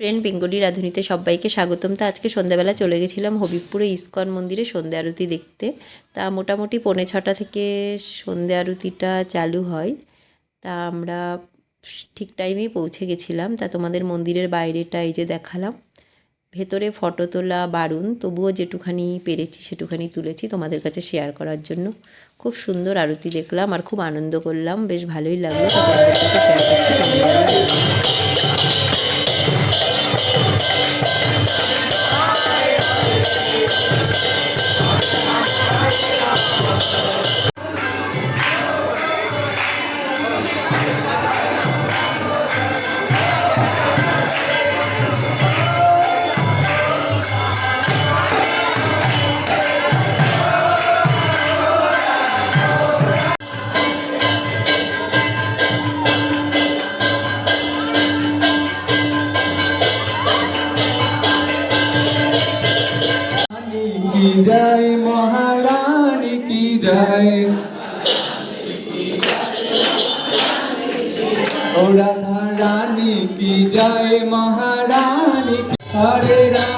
Friend Bengali রাঁধুনিতে সবাইকে স্বাগতম। তা আজকে সন্ধ্যাবেলা চলে গেছিলাম হবিবপুরে ইস্কন মন্দিরে সন্ধ্যা আরতি দেখতে। তা মোটামুটি 5:45 থেকে সন্ধ্যা আরতিটা চালু হয়। তা আমরা ঠিক টাইমেই পৌঁছে গেছিলাম। তা তোমাদের মন্দিরের বাইরেটা এই যে দেখালাম। ভেতরে ফটো তোলা বারণ, তবুও যেটুখানি পেরেছি সেটুখানি তুলেছি তোমাদের কাছে শেয়ার করার জন্য। খুব সুন্দর আরতি দেখলাম আর খুব আনন্দ করলাম, বেশ ভালোই লাগলো। তা তোমাদের কাছে শেয়ার করছি কেমন লাগলো। की जय महारानी की जय ओ राधा रानी की जय महारानी की हरे राम